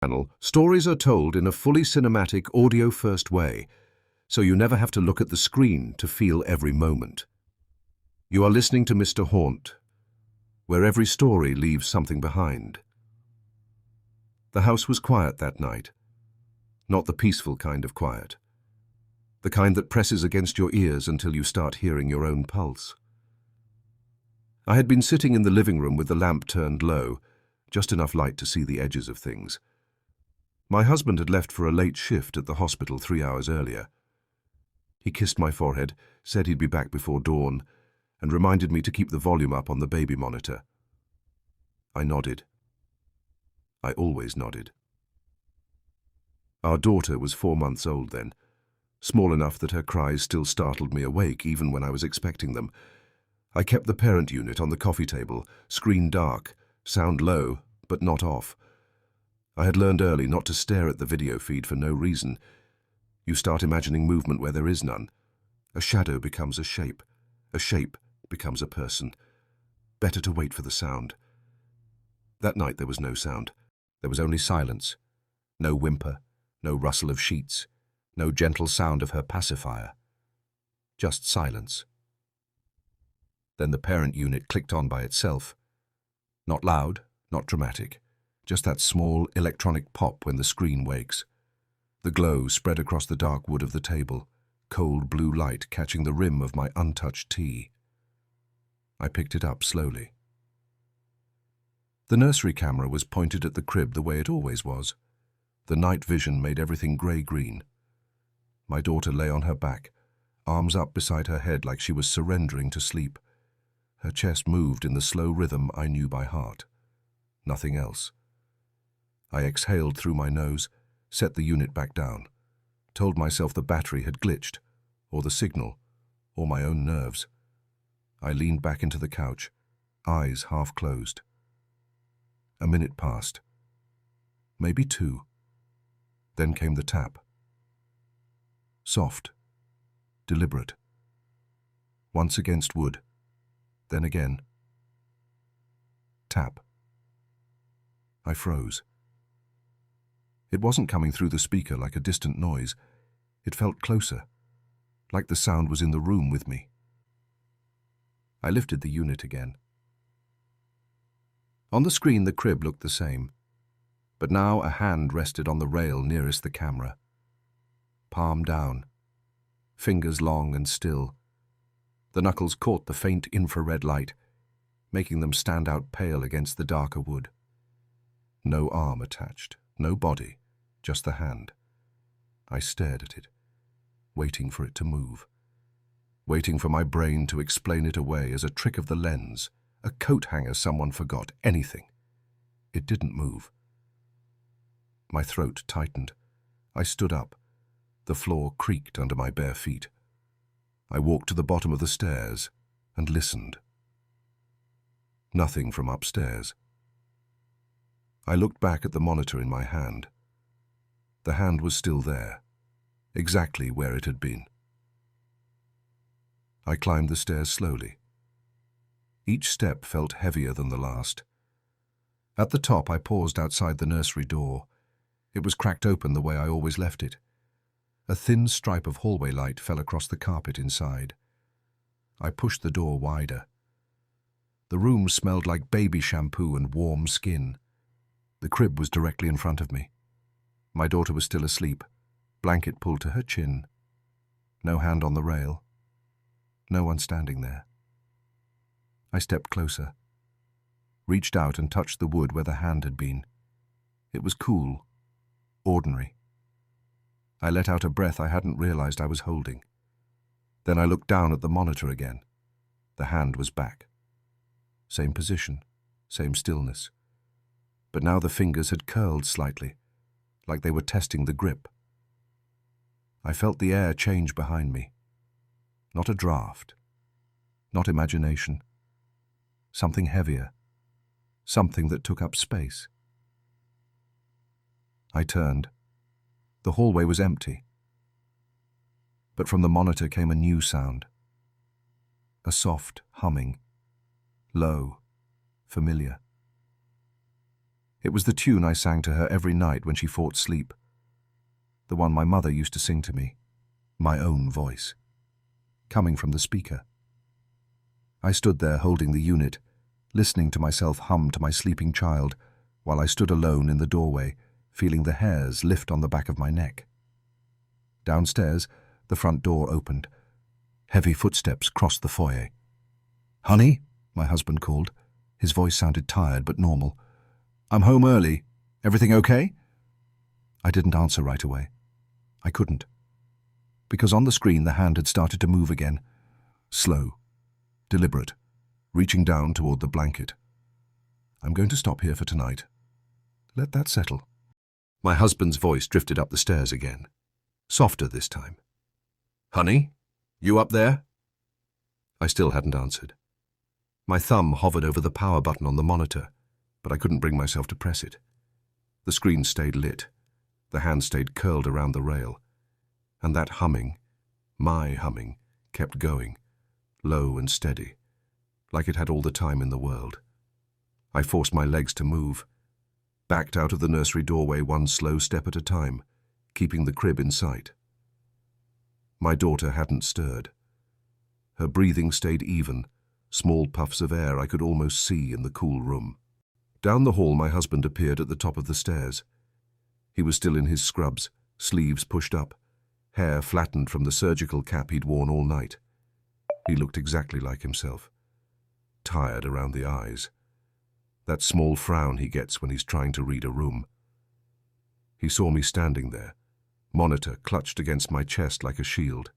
channel, stories are told in a fully cinematic audio-first way, so you never have to look at the screen to feel every moment. You are listening to Mr. Haunt, where every story leaves something behind. The house was quiet that night. Not the peaceful kind of quiet. The kind that presses against your ears until you start hearing your own pulse. I had been sitting in the living room with the lamp turned low, just enough light to see the edges of things. My husband had left for a late shift at the hospital 3 hours earlier. He kissed my forehead, said he'd be back before dawn, and reminded me to keep the volume up on the baby monitor. I nodded. I always nodded. Our daughter was 4 months old then, small enough that her cries still startled me awake even when I was expecting them. I kept the parent unit on the coffee table, screen dark, sound low, but not off. I had learned early not to stare at the video feed for no reason. You start imagining movement where there is none. A shadow becomes a shape becomes a person. Better to wait for the sound. That night there was no sound. There was only silence. No whimper, no rustle of sheets, no gentle sound of her pacifier. Just silence. Then the parent unit clicked on by itself. Not loud, not dramatic, just that small electronic pop when the screen wakes. The glow spread across the dark wood of the table, cold blue light catching the rim of my untouched tea. I picked it up slowly. The nursery camera was pointed at the crib the way it always was. The night vision made everything grey-green. My daughter lay on her back, arms up beside her head like she was surrendering to sleep. Her chest moved in the slow rhythm I knew by heart. Nothing else. I exhaled through my nose, set the unit back down, told myself the battery had glitched, or the signal, or my own nerves. I leaned back into the couch, eyes half closed. A minute passed. Maybe 2. Then came the tap. Soft, deliberate. Once against wood, then again. Tap. I froze. It wasn't coming through the speaker like a distant noise. It felt closer, like the sound was in the room with me. I lifted the unit again. On the screen the crib looked the same, but now a hand rested on the rail nearest the camera. Palm down, fingers long and still. The knuckles caught the faint infrared light, making them stand out pale against the darker wood. No arm attached, no body, just the hand. I stared at it, waiting for it to move, waiting for my brain to explain it away as a trick of the lens, a coat hanger someone forgot, anything. It didn't move. My throat tightened. I stood up. The floor creaked under my bare feet. I walked to the bottom of the stairs and listened. Nothing from upstairs. I looked back at the monitor in my hand. The hand was still there, exactly where it had been. I climbed the stairs slowly. Each step felt heavier than the last. At the top, I paused outside the nursery door. It was cracked open the way I always left it. A thin stripe of hallway light fell across the carpet inside. I pushed the door wider. The room smelled like baby shampoo and warm skin. The crib was directly in front of me. My daughter was still asleep, blanket pulled to her chin. No hand on the rail. No one standing there. I stepped closer, reached out and touched the wood where the hand had been. It was cool, ordinary. I let out a breath I hadn't realized I was holding. Then I looked down at the monitor again. The hand was back. Same position, same stillness. But now the fingers had curled slightly, like they were testing the grip. I felt the air change behind me. Not a draft, not imagination. Something heavier, something that took up space. I turned. The hallway was empty. But from the monitor came a new sound. A soft humming, low, familiar. It was the tune I sang to her every night when she fought sleep. The one my mother used to sing to me. My own voice. Coming from the speaker. I stood there holding the unit, listening to myself hum to my sleeping child, while I stood alone in the doorway, feeling the hairs lift on the back of my neck. Downstairs, the front door opened. Heavy footsteps crossed the foyer. "Honey?" my husband called. His voice sounded tired but normal. "I'm home early. Everything okay?" I didn't answer right away. I couldn't. Because on the screen the hand had started to move again. Slow. Deliberate. Reaching down toward the blanket. "I'm going to stop here for tonight. Let that settle." My husband's voice drifted up the stairs again. Softer this time. "Honey? You up there?" I still hadn't answered. My thumb hovered over the power button on the monitor, but I couldn't bring myself to press it. The screen stayed lit. The hand stayed curled around the rail. And that humming, my humming, kept going, low and steady, like it had all the time in the world. I forced my legs to move, backed out of the nursery doorway one slow step at a time, keeping the crib in sight. My daughter hadn't stirred. Her breathing stayed even, small puffs of air I could almost see in the cool room. Down the hall my husband appeared at the top of the stairs. He was still in his scrubs, sleeves pushed up, hair flattened from the surgical cap he'd worn all night. He looked exactly like himself. Tired around the eyes. That small frown he gets when he's trying to read a room. He saw me standing there, monitor clutched against my chest like a shield.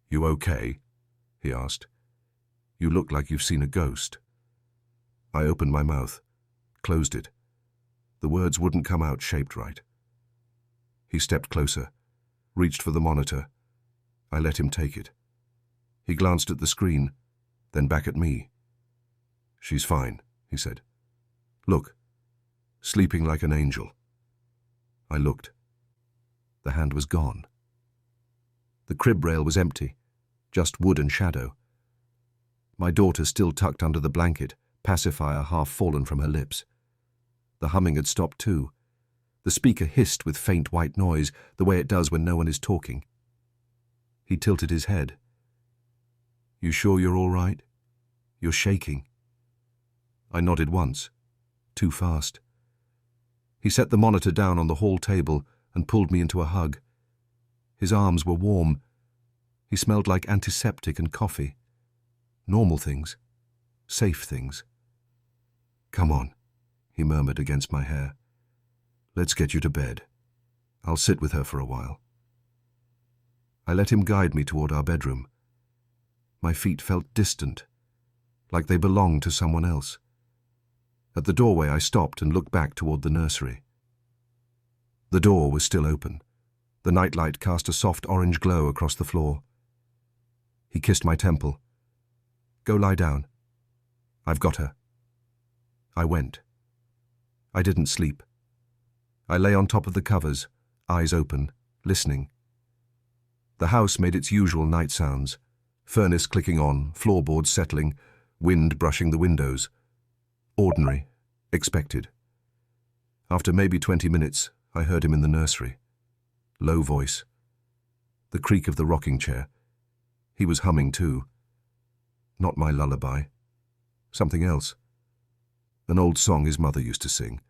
"You okay?" he asked. "You look like you've seen a ghost." I opened my mouth, closed it. The words wouldn't come out shaped right. He stepped closer, reached for the monitor. I let him take it. He glanced at the screen, then back at me. "She's fine," he said. "Look, sleeping like an angel." I looked. The hand was gone. The crib rail was empty, just wood and shadow. My daughter still tucked under the blanket, pacifier half fallen from her lips. The humming had stopped too. The speaker hissed with faint white noise, the way it does when no one is talking. He tilted his head. "You sure you're all right? You're shaking." I nodded once, too fast. He set the monitor down on the hall table and pulled me into a hug. His arms were warm. He smelled like antiseptic and coffee. Normal things. Safe things. "Come on," he murmured against my hair. "Let's get you to bed. I'll sit with her for a while." I let him guide me toward our bedroom. My feet felt distant, like they belonged to someone else. At the doorway I stopped and looked back toward the nursery. The door was still open. The nightlight cast a soft orange glow across the floor. He kissed my temple. "Go lie down. I've got her." I went. I didn't sleep. I lay on top of the covers, eyes open, listening. The house made its usual night sounds, furnace clicking on, floorboards settling, wind brushing the windows. Ordinary, expected. After maybe 20 minutes, I heard him in the nursery. Low voice. The creak of the rocking chair. He was humming too. Not my lullaby. Something else. An old song his mother used to sing.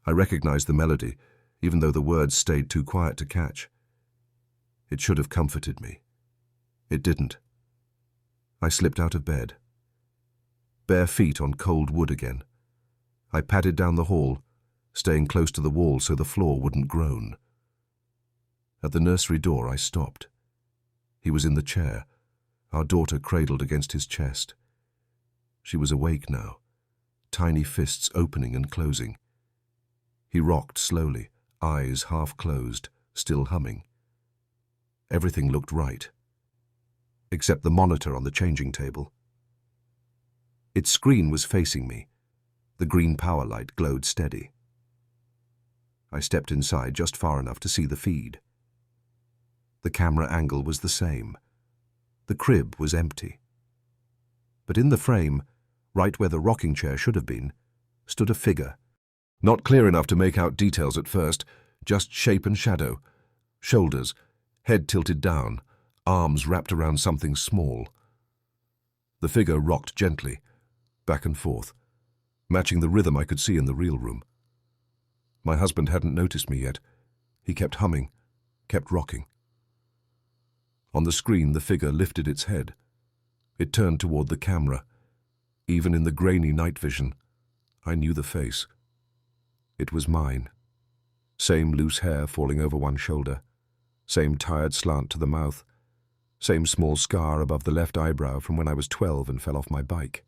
I recognized the melody, even though the words stayed too quiet to catch. It should have comforted me. It didn't. I slipped out of bed. Bare feet on cold wood again. I padded down the hall, staying close to the wall so the floor wouldn't groan. At the nursery door I stopped. He was in the chair, our daughter cradled against his chest. She was awake now, tiny fists opening and closing. He rocked slowly, eyes half closed, still humming. Everything looked right, except the monitor on the changing table. Its screen was facing me. The green power light glowed steady. I stepped inside just far enough to see the feed. The camera angle was the same. The crib was empty. But in the frame, right where the rocking chair should have been, stood a figure. Not clear enough to make out details at first, just shape and shadow. Shoulders, head tilted down, arms wrapped around something small. The figure rocked gently, back and forth, matching the rhythm I could see in the real room. My husband hadn't noticed me yet. He kept humming, kept rocking. On the screen, the figure lifted its head. It turned toward the camera. Even in the grainy night vision, I knew the face. It was mine. Same loose hair falling over one shoulder, same tired slant to the mouth, same small scar above the left eyebrow from when I was 12 and fell off my bike.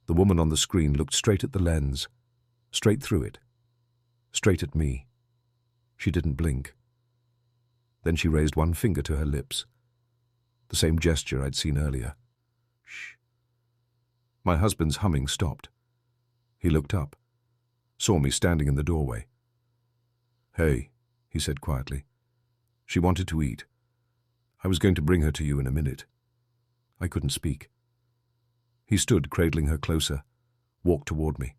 The woman on the screen looked straight at the lens, straight through it, straight at me. She didn't blink. Then she raised one finger to her lips, the same gesture I'd seen earlier. Shh. My husband's humming stopped. He looked up, saw me standing in the doorway. "Hey," he said quietly. "She wanted to eat. I was going to bring her to you in a minute." I couldn't speak. He stood cradling her closer, walked toward me.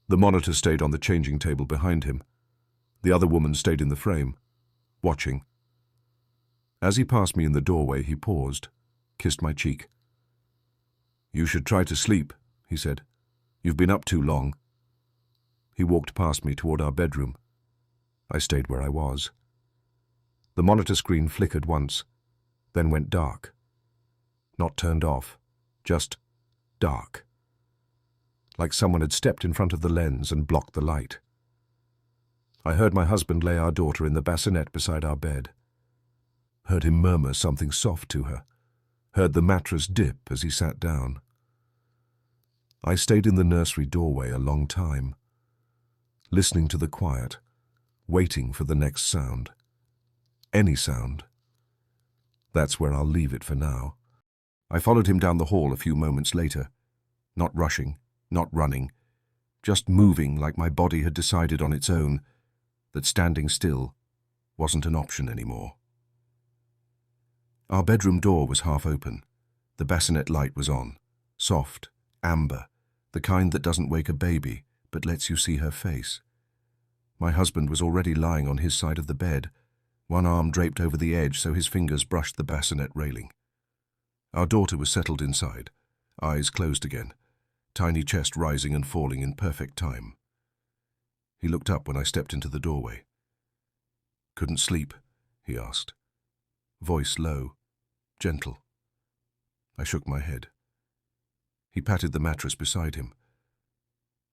The monitor stayed on the changing table behind him. The other woman stayed in the frame, watching. As he passed me in the doorway, he paused, kissed my cheek. "You should try to sleep," he said. "You've been up too long." He walked past me toward our bedroom. I stayed where I was. The monitor screen flickered once, then went dark. Not turned off, just dark. Like someone had stepped in front of the lens and blocked the light. I heard my husband lay our daughter in the bassinet beside our bed. Heard him murmur something soft to her. Heard the mattress dip as he sat down. I stayed in the nursery doorway a long time, listening to the quiet, waiting for the next sound. Any sound. That's where I'll leave it for now. I followed him down the hall a few moments later, not rushing, not running, just moving like my body had decided on its own that standing still wasn't an option anymore. Our bedroom door was half open. The bassinet light was on, soft, amber, the kind that doesn't wake a baby but lets you see her face. My husband was already lying on his side of the bed, one arm draped over the edge so his fingers brushed the bassinet railing. Our daughter was settled inside, eyes closed again, tiny chest rising and falling in perfect time. He looked up when I stepped into the doorway. "Couldn't sleep?" he asked. Voice low, gentle. I shook my head. He patted the mattress beside him.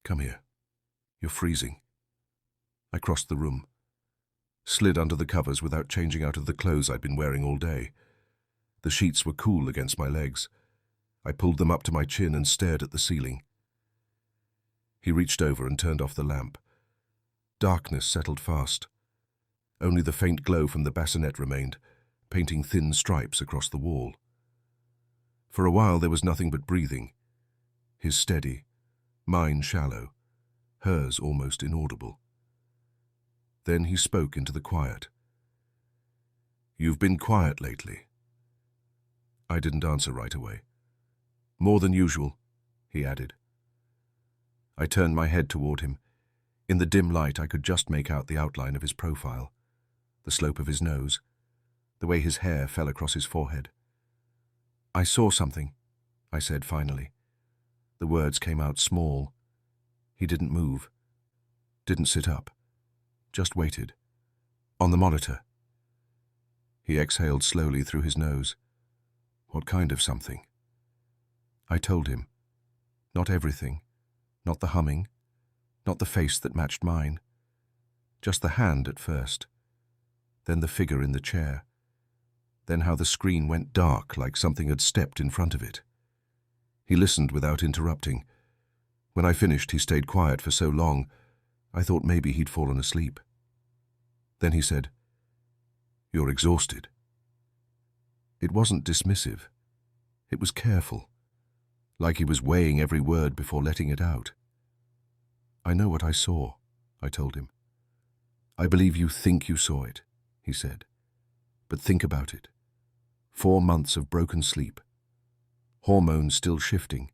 "Come here. You're freezing." I crossed the room, slid under the covers without changing out of the clothes I'd been wearing all day. The sheets were cool against my legs. I pulled them up to my chin and stared at the ceiling. He reached over and turned off the lamp. Darkness settled fast. Only the faint glow from the bassinet remained, painting thin stripes across the wall. For a while there was nothing but breathing. His steady, mine shallow, hers almost inaudible. Then he spoke into the quiet. "You've been quiet lately." I didn't answer right away. "More than usual," he added. I turned my head toward him. In the dim light I could just make out the outline of his profile, the slope of his nose, the way his hair fell across his forehead. "I saw something," I said finally. The words came out small. He didn't move, didn't sit up, just waited. "On the monitor." He exhaled slowly through his nose. "What kind of something?" I told him. Not everything, not the humming, not the face that matched mine. Just the hand at first, then the figure in the chair, then how the screen went dark like something had stepped in front of it. He listened without interrupting. When I finished, he stayed quiet for so long, I thought maybe he'd fallen asleep. Then he said, "You're exhausted." It wasn't dismissive. It was careful, like he was weighing every word before letting it out. "I know what I saw," I told him. "I believe you think you saw it," he said. "But think about it. 4 months of broken sleep. Hormones still shifting.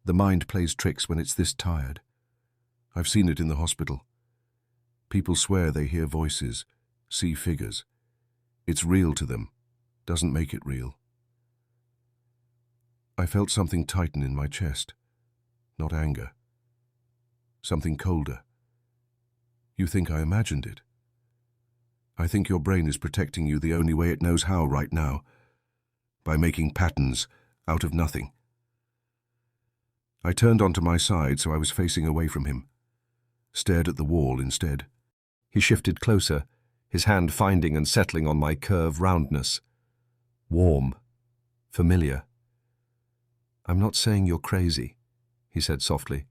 The mind plays tricks when it's this tired. I've seen it in the hospital. People swear they hear voices, see figures. It's real to them, doesn't make it real. I felt something tighten in my chest, not anger. Something colder. You think I imagined it? I think your brain is protecting you the only way it knows how right now, by making patterns out of nothing. I turned onto my side so I was facing away from him, stared at the wall instead. He shifted closer, his hand finding and settling on my curve roundness. Warm, familiar. I'm not saying you're crazy, he said softly.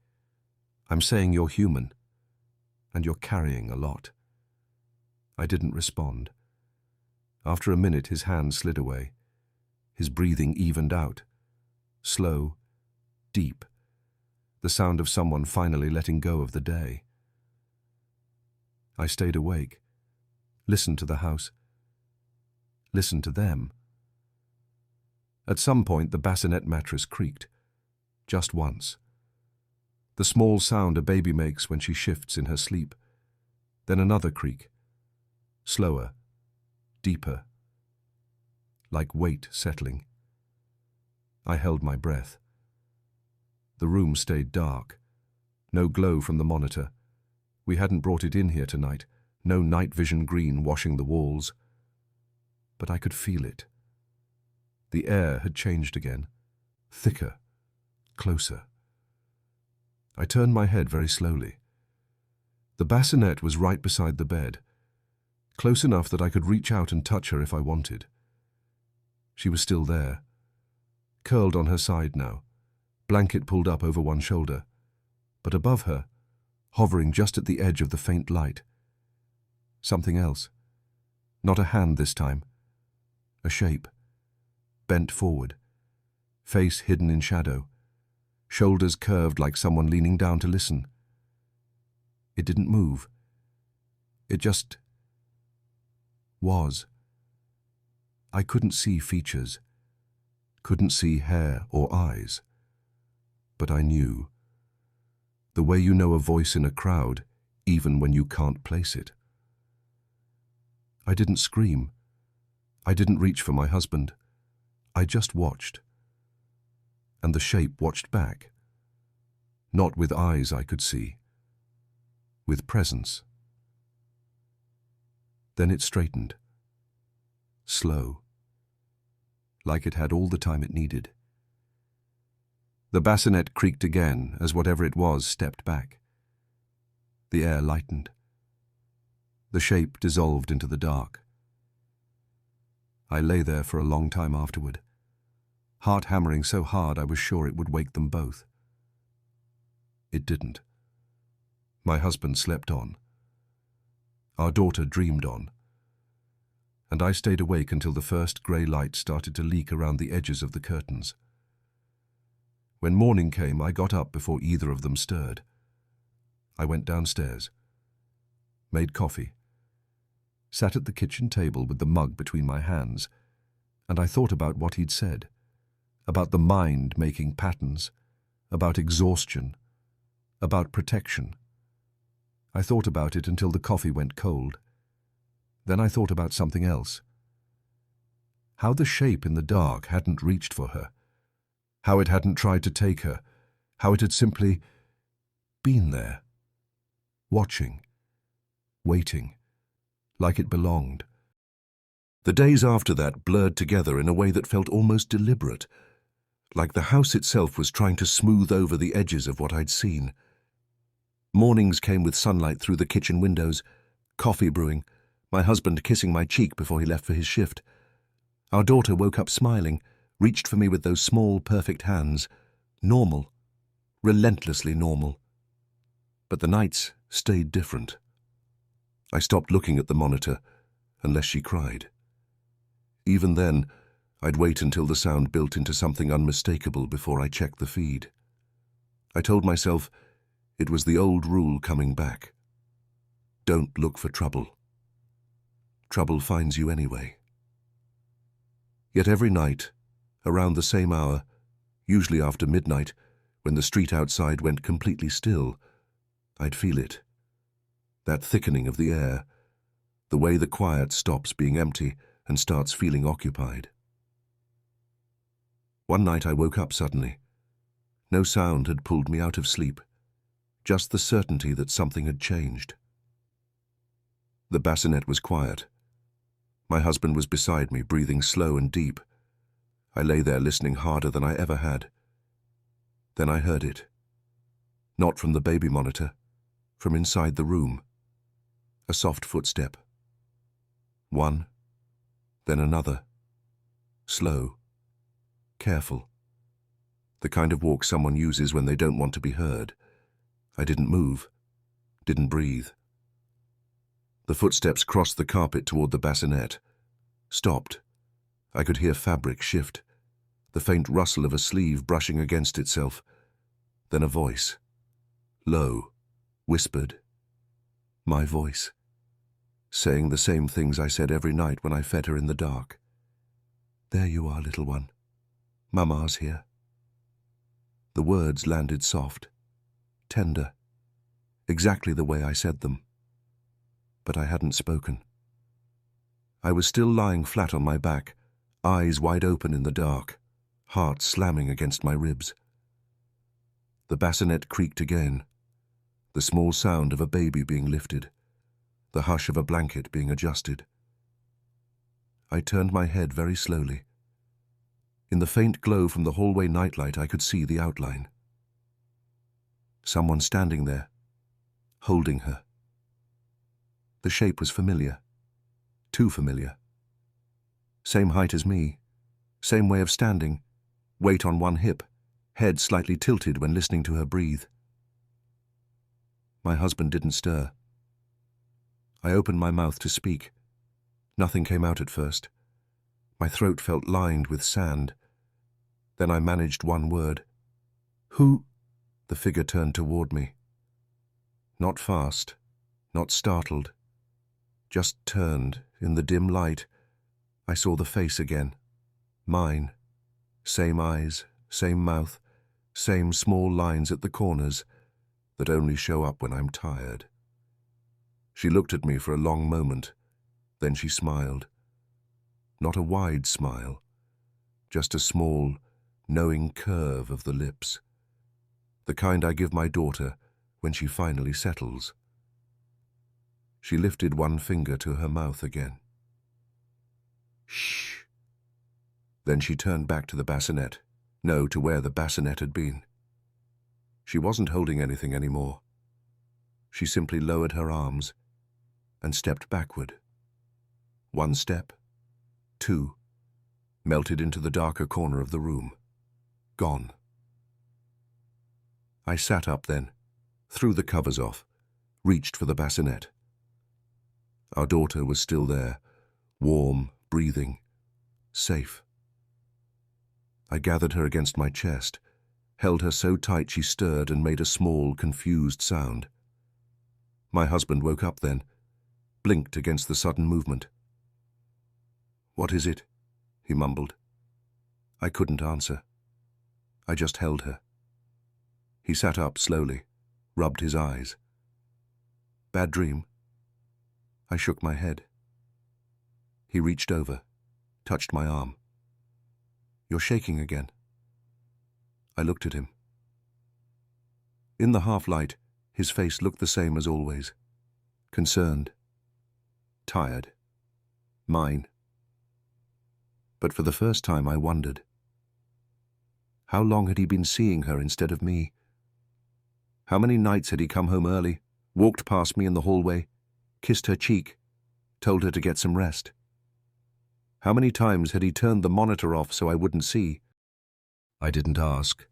I'm saying you're human, and you're carrying a lot. I didn't respond. After a minute, his hand slid away. His breathing evened out. Slow, deep. The sound of someone finally letting go of the day. I stayed awake, listened to the house, listened to them. At some point, the bassinet mattress creaked, just once. The small sound a baby makes when she shifts in her sleep. Then another creak, slower, deeper, like weight settling. I held my breath. The room stayed dark. No glow from the monitor. We hadn't brought it in here tonight. No night vision green washing the walls. But I could feel it. The air had changed again. Thicker. Closer. I turned my head very slowly. The bassinet was right beside the bed, close enough that I could reach out and touch her if I wanted. She was still there, curled on her side now, blanket pulled up over one shoulder, but above her, hovering just at the edge of the faint light, something else. Not a hand this time. A shape, bent forward, face hidden in shadow, shoulders curved like someone leaning down to listen. It didn't move. It just was. I couldn't see features, couldn't see hair or eyes. But I knew. The way you know a voice in a crowd, even when you can't place it. I didn't scream. I didn't reach for my husband. I just watched. And the shape watched back. Not with eyes I could see. With presence. Then it straightened. Slow. Like it had all the time it needed. The bassinet creaked again as whatever it was stepped back. The air lightened. The shape dissolved into the dark. I lay there for a long time afterward, heart hammering so hard I was sure it would wake them both. It didn't. My husband slept on. Our daughter dreamed on. And I stayed awake until the first grey light started to leak around the edges of the curtains. When morning came, I got up before either of them stirred. I went downstairs, made coffee, sat at the kitchen table with the mug between my hands, and I thought about what he'd said, about the mind making patterns, about exhaustion, about protection. I thought about it until the coffee went cold. Then I thought about something else. How the shape in the dark hadn't reached for her, how it hadn't tried to take her, how it had simply been there, watching, waiting, like it belonged. The days after that blurred together in a way that felt almost deliberate, like the house itself was trying to smooth over the edges of what I'd seen. Mornings came with sunlight through the kitchen windows, coffee brewing, my husband kissing my cheek before he left for his shift. Our daughter woke up smiling, reached for me with those small, perfect hands. Normal. Relentlessly normal. But the nights stayed different. I stopped looking at the monitor, unless she cried. Even then, I'd wait until the sound built into something unmistakable before I checked the feed. I told myself it was the old rule coming back. Don't look for trouble. Trouble finds you anyway. Yet every night, around the same hour, usually after midnight, When the street outside went completely still, I'd feel it. That thickening of the air, the way the quiet stops being empty and starts feeling occupied. One night I woke up suddenly. No sound had pulled me out of sleep, just the certainty that something had changed. The bassinet was quiet. My husband was beside me, breathing slow and deep. I lay there listening harder than I ever had. Then I heard it. Not from the baby monitor, from inside the room. A soft footstep. One, then another. Slow. Careful. The kind of walk someone uses when they don't want to be heard. I didn't move, didn't breathe. The footsteps crossed the carpet toward the bassinet. Stopped. I could hear fabric shift, the faint rustle of a sleeve brushing against itself. Then a voice. Low, whispered. My voice. Saying the same things I said every night when I fed her in the dark. There you are, little one. Mama's here. The words landed soft, tender, exactly the way I said them. But I hadn't spoken. I was still lying flat on my back, eyes wide open in the dark, heart slamming against my ribs. The bassinet creaked again, the small sound of a baby being lifted, the hush of a blanket being adjusted. I turned my head very slowly. In the faint glow from the hallway nightlight, I could see the outline. Someone standing there, holding her. The shape was familiar, too familiar. Same height as me, same way of standing, weight on one hip, head slightly tilted when listening to her breathe. My husband didn't stir. I opened my mouth to speak. Nothing came out at first. My throat felt lined with sand. Then I managed one word. Who? The figure turned toward me. Not fast, not startled. Just turned. In the dim light, I saw the face again. Mine. Same eyes, same mouth, same small lines at the corners that only show up when I'm tired. She looked at me for a long moment. Then she smiled. Not a wide smile, just a small, knowing curve of the lips. The kind I give my daughter when she finally settles. She lifted one finger to her mouth again. Shh. Then she turned back to the bassinet. No, to where the bassinet had been. She wasn't holding anything anymore. She simply lowered her arms and stepped backward. One step, two, melted into the darker corner of the room. Gone. I sat up then, threw the covers off, reached for the bassinet. Our daughter was still there, warm, breathing, safe. I gathered her against my chest, held her so tight she stirred and made a small, confused sound. My husband woke up then, blinked against the sudden movement. "What is it?" he mumbled. I couldn't answer. I just held her. He sat up slowly, rubbed his eyes. "Bad dream?" I shook my head. He reached over, touched my arm. "You're shaking again." I looked at him. In the half-light, his face looked the same as always. Concerned. Tired. Mine. But for the first time I wondered. How long had he been seeing her instead of me? How many nights had he come home early, walked past me in the hallway, kissed her cheek, told her to get some rest? How many times had he turned the monitor off so I wouldn't see? I didn't ask.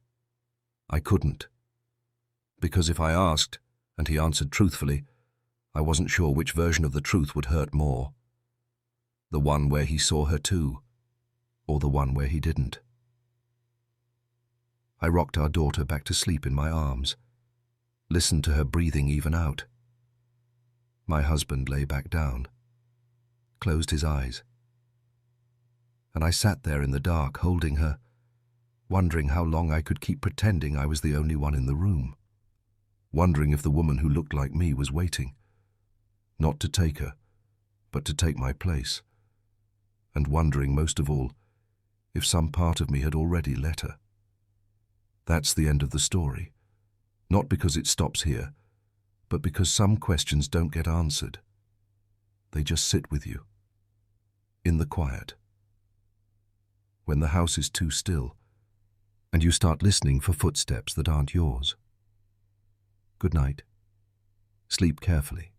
I couldn't. Because if I asked, and he answered truthfully, I wasn't sure which version of the truth would hurt more. The one where he saw her too, or the one where he didn't. I rocked our daughter back to sleep in my arms, listened to her breathing even out. My husband lay back down, closed his eyes. And I sat there in the dark, holding her, wondering how long I could keep pretending I was the only one in the room, wondering if the woman who looked like me was waiting, not to take her, but to take my place, and wondering most of all if some part of me had already let her. That's the end of the story, not because it stops here, but because some questions don't get answered. They just sit with you, in the quiet, when the house is too still, and you start listening for footsteps that aren't yours. Good night. Sleep carefully.